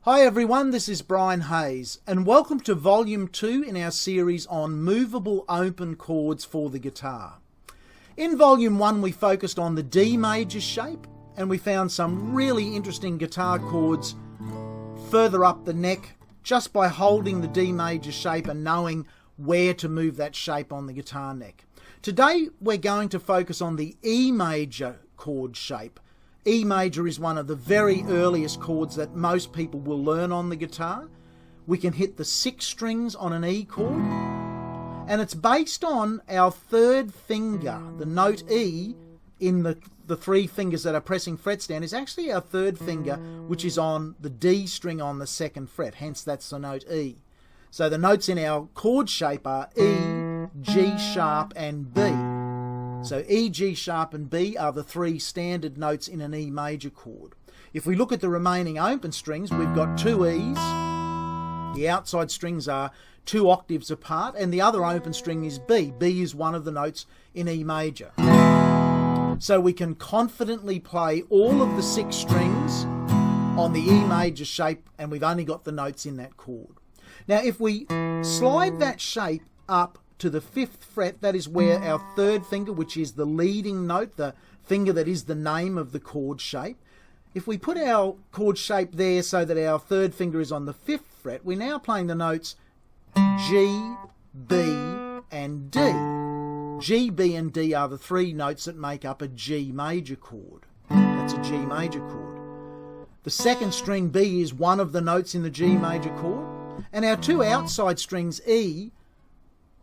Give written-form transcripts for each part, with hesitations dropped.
Hi everyone, this is Brian Hayes and welcome to Volume 2 in our series on movable open chords for the guitar. In Volume 1 we focused on the D major shape and we found some really interesting guitar chords further up the neck just by holding the D major shape and knowing where to move that shape on the guitar neck. Today we're going to focus on the E major chord shape. E major is one of the very earliest chords that most people will learn on the guitar. We can hit the 6 strings on an E chord, and it's based on our third finger. The note E in the 3 fingers that are pressing frets down is actually our third finger, which is on the D string on the 2nd fret, hence that's the note E. So the notes in our chord shape are E, G sharp and B. So E, G sharp and B are the 3 standard notes in an E major chord. If we look at the remaining open strings, we've got 2 E's. The outside strings are 2 octaves apart and the other open string is B. B is one of the notes in E major. So we can confidently play all of the 6 strings on the E major shape and we've only got the notes in that chord. Now if we slide that shape up to the 5th fret, that is where our third finger, which is the leading note, the finger that is the name of the chord shape. If we put our chord shape there so that our third finger is on the 5th fret, we're now playing the notes G, B and D. G, B and D are the 3 notes that make up a G major chord. That's a G major chord. The 2nd string B is one of the notes in the G major chord, and our 2 outside strings E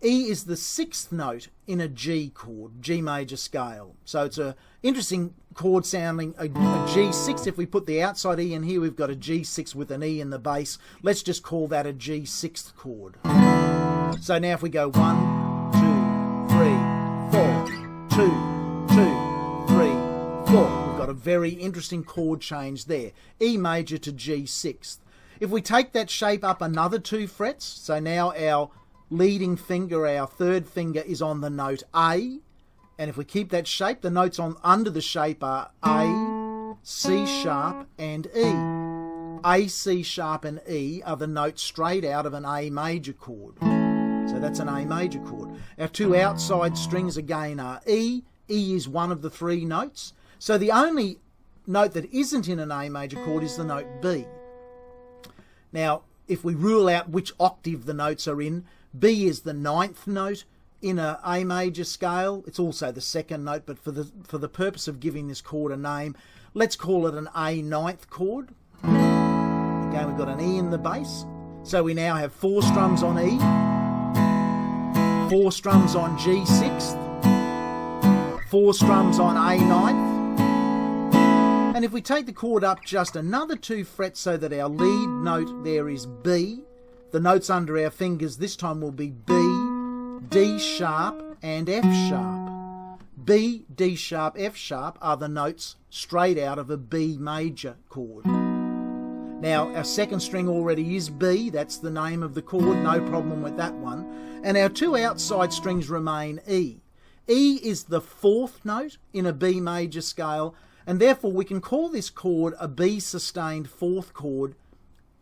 is the 6th note in a G chord, G major scale. So it's an interesting chord sounding, a G6. If we put the outside E in here, we've got a G6 with an E in the bass. Let's just call that a G6th chord. So now if we go 1, 2, 3, 4, 2, 2, 3, 4. We've got a very interesting chord change there. E major to G6th. If we take that shape up another 2 frets, so now our leading finger, our third finger, is on the note A, and if we keep that shape, the notes under the shape are A, C sharp and E. A, C sharp and E are the notes straight out of an A major chord. So that's an A major chord. Our 2 outside strings again are E. E is one of the 3 notes. So the only note that isn't in an A major chord is the note B. Now, if we rule out which octave the notes are in, B is the 9th note in a A major scale. It's also the 2nd note, but for the purpose of giving this chord a name, let's call it an A 9th chord. Again, we've got an E in the bass. So we now have 4 strums on E, 4 strums on G6th, 4 strums on A 9th. And if we take the chord up just another 2 frets so that our lead note there is B, the notes under our fingers this time will be B, D sharp and F sharp. B, D sharp, F sharp are the notes straight out of a B major chord. Now our 2nd string already is B, that's the name of the chord, no problem with that one. And our 2 outside strings remain E. E is the 4th note in a B major scale, and therefore we can call this chord a B sustained 4th chord,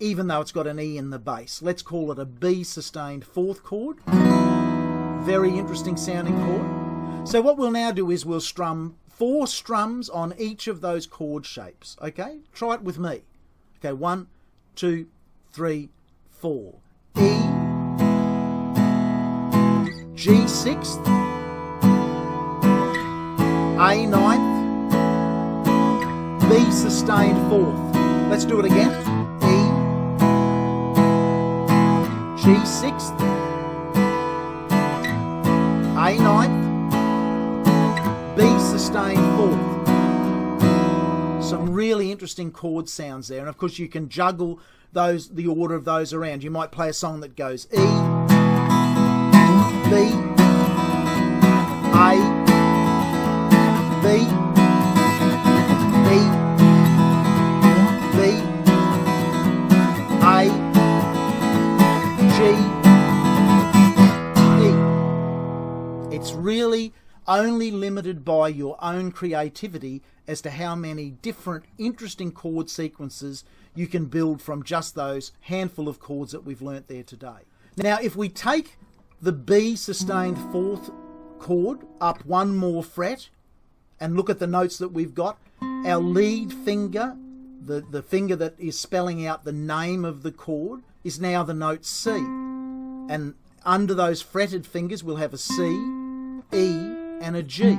even though it's got an E in the bass. Let's call it a B sustained 4th chord. Very interesting sounding chord. So what we'll now do is we'll strum 4 strums on each of those chord shapes. Okay, try it with me. Okay, 1, 2, 3, 4. E, G6th, A 9th, B sustained 4th. Let's do it again. G6th, A 9th, B sustained 4th. Some really interesting chord sounds there, and of course you can juggle the order of those around. You might play a song that goes E, B, A, B, B, B, A, G, E. It's really only limited by your own creativity as to how many different interesting chord sequences you can build from just those handful of chords that we've learnt there today. Now, if we take the B sustained 4th chord up one more fret and look at the notes that we've got, our lead finger, the finger that is spelling out the name of the chord, is now the note C. And under those fretted fingers we'll have a C, E and a G.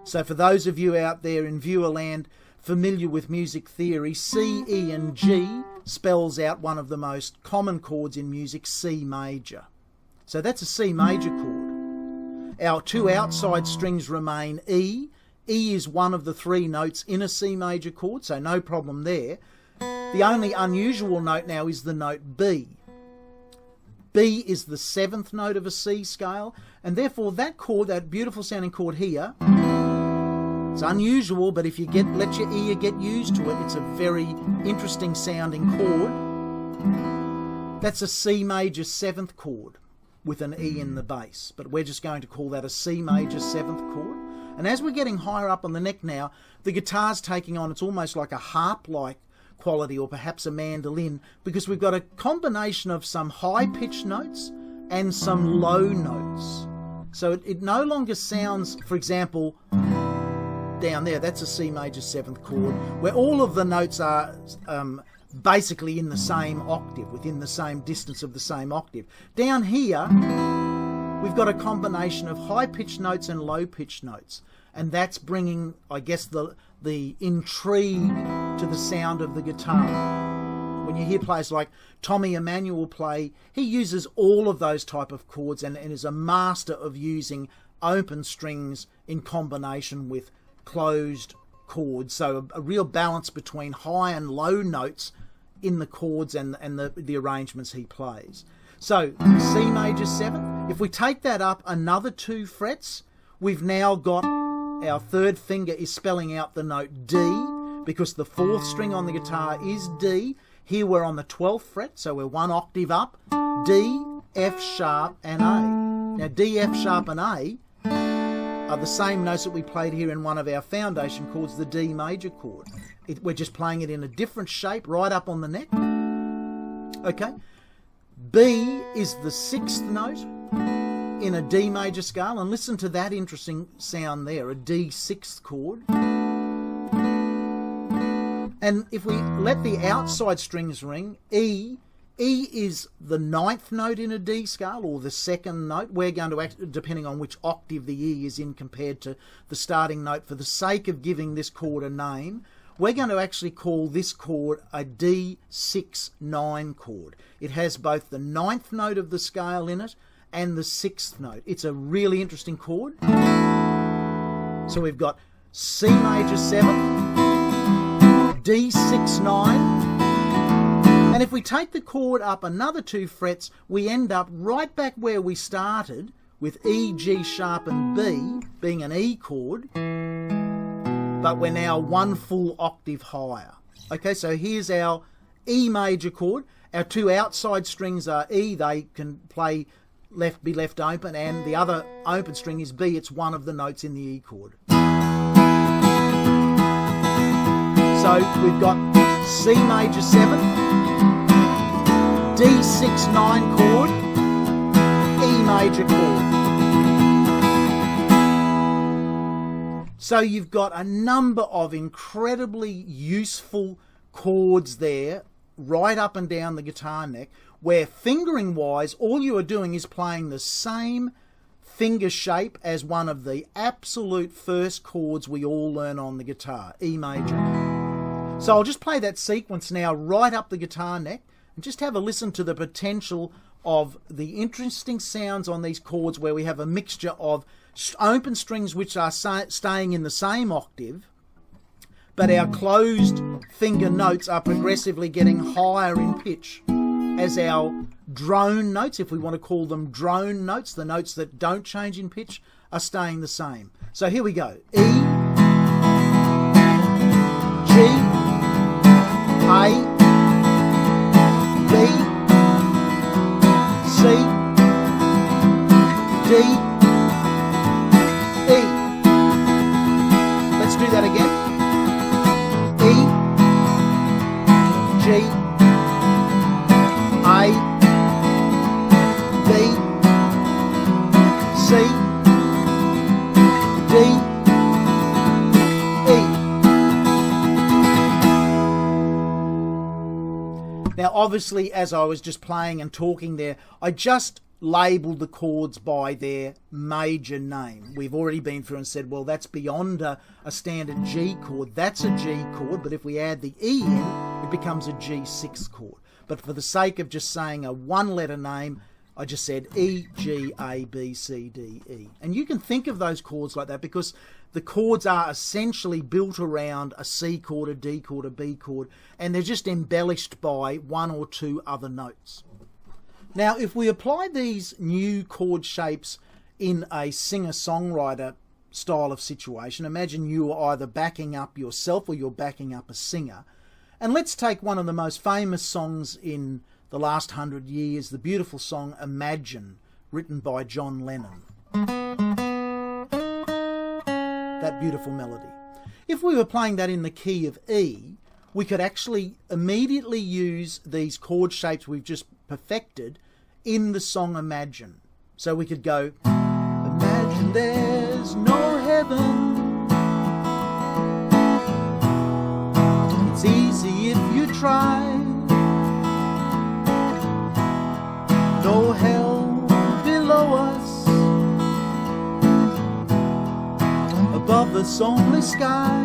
So for those of you out there in viewer land familiar with music theory, C, E and G spells out one of the most common chords in music, C major. So that's a C major chord. Our two outside strings remain E. E is one of the 3 notes in a C major chord, so no problem there. The only unusual note now is the note B. B is the 7th note of a C scale, and therefore that chord, that beautiful sounding chord here, it's unusual, but if you let your ear get used to it, it's a very interesting sounding chord. That's a C major 7th chord with an E in the bass, but we're just going to call that a C major 7th chord. And as we're getting higher up on the neck now, the guitar's taking on, it's almost like a harp-like quality, or perhaps a mandolin, because we've got a combination of some high-pitched notes and some low notes. So it no longer sounds, for example, down there, that's a C major 7th chord, where all of the notes are basically in the same octave, within the same distance of the same octave. Down here, we've got a combination of high-pitched notes and low-pitched notes, and that's bringing, I guess, the intrigue to the sound of the guitar. When you hear players like Tommy Emmanuel play, he uses all of those type of chords and is a master of using open strings in combination with closed chords. So a real balance between high and low notes in the chords and the arrangements he plays. So C major 7th, if we take that up another 2 frets, we've now got our 3rd finger is spelling out the note D, because the 4th string on the guitar is D. Here we're on the 12th fret, so we're 1 octave up, D, F sharp and A. Now D, F sharp and A are the same notes that we played here in one of our foundation chords, the D major chord. We're just playing it in a different shape right up on the neck. Okay. B is the 6th note in a D major scale, and listen to that interesting sound there, a D 6th chord. And if we let the outside strings ring, E is the 9th note in a D scale, or the 2nd note. We're going to, depending on which octave the E is in compared to the starting note, for the sake of giving this chord a name, we're going to actually call this chord a D6-9 chord. It has both the 9th note of the scale in it and the 6th note. It's a really interesting chord. So we've got C major 7, D6-9, and if we take the chord up another 2 frets, we end up right back where we started, with E, G sharp and B being an E chord, but we're now 1 full octave higher. Okay, so here's our E major chord. Our 2 outside strings are E, they can play be left open, and the other open string is B, it's one of the notes in the E chord. So we've got C major 7, D6-9 chord, E major chord. So you've got a number of incredibly useful chords there, right up and down the guitar neck, where fingering wise, all you are doing is playing the same finger shape as one of the absolute first chords we all learn on the guitar, E major. So I'll just play that sequence now right up the guitar neck and just have a listen to the potential of the interesting sounds on these chords, where we have a mixture of open strings which are staying in the same octave, but our closed finger notes are progressively getting higher in pitch as our drone notes, if we want to call them drone notes, the notes that don't change in pitch, are staying the same. So here we go. E, G, A, B, C, D, E. Let's do that again. Now, obviously, as I was just playing and talking there, I just labelled the chords by their major name. We've already been through and said, well, that's beyond a standard G chord. That's a G chord, but if we add the E in, it becomes a G6 chord. But for the sake of just saying a one-letter name, I just said E, G, A, B, C, D, E. And you can think of those chords like that because the chords are essentially built around a C chord, a D chord, a B chord, and they're just embellished by one or two other notes. Now, if we apply these new chord shapes in a singer-songwriter style of situation, imagine you are either backing up yourself or you're backing up a singer. And let's take one of the most famous songs in the last 100 years, the beautiful song Imagine, written by John Lennon. That beautiful melody. If we were playing that in the key of E, we could actually immediately use these chord shapes we've just perfected in the song Imagine. So we could go, imagine there's no heaven. It's easy if you try. No hell below us. Above us only sky.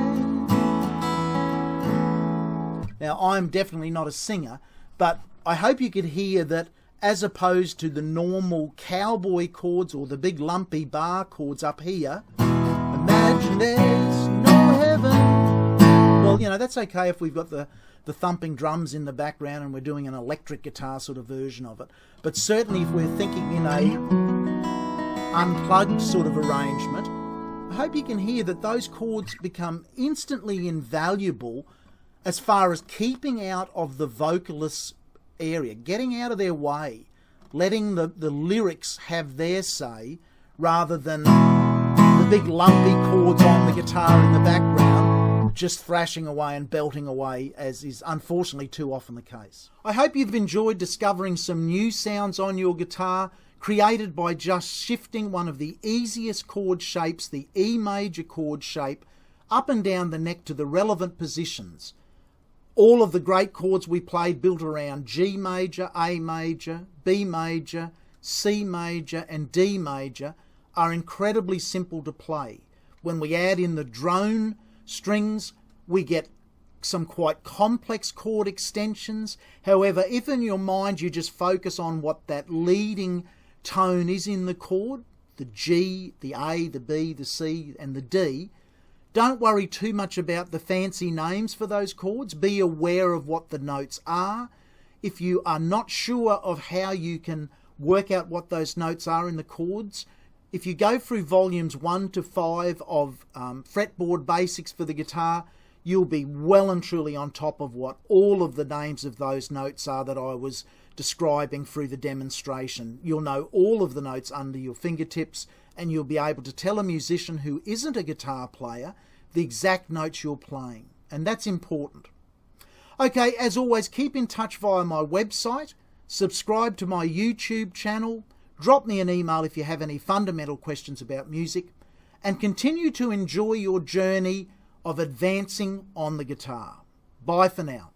Now, I'm definitely not a singer, but I hope you could hear that as opposed to the normal cowboy chords or the big lumpy bar chords up here, imagine there's no heaven. Well, you know, that's okay if we've got the thumping drums in the background and we're doing an electric guitar sort of version of it. But certainly if we're thinking in a unplugged sort of arrangement, I hope you can hear that those chords become instantly invaluable as far as keeping out of the vocalist's area, getting out of their way, letting the lyrics have their say rather than the big lumpy chords on the guitar in the background just thrashing away and belting away, as is unfortunately too often the case. I hope you've enjoyed discovering some new sounds on your guitar created by just shifting one of the easiest chord shapes, the E major chord shape, up and down the neck to the relevant positions. All of the great chords we played built around G major, A major, B major, C major and D major are incredibly simple to play. When we add in the drone strings, we get some quite complex chord extensions. However, if in your mind you just focus on what that leading tone is in the chord, the G, the A, the B, the C and the D, don't worry too much about the fancy names for those chords. Be aware of what the notes are. If you are not sure of how you can work out what those notes are in the chords, if you go through volumes 1 to 5 of Fretboard Basics for the guitar, you'll be well and truly on top of what all of the names of those notes are that I was describing through the demonstration. You'll know all of the notes under your fingertips, and you'll be able to tell a musician who isn't a guitar player the exact notes you're playing. And that's important. Okay, as always, keep in touch via my website, subscribe to my YouTube channel, drop me an email if you have any fundamental questions about music, and continue to enjoy your journey of advancing on the guitar. Bye for now.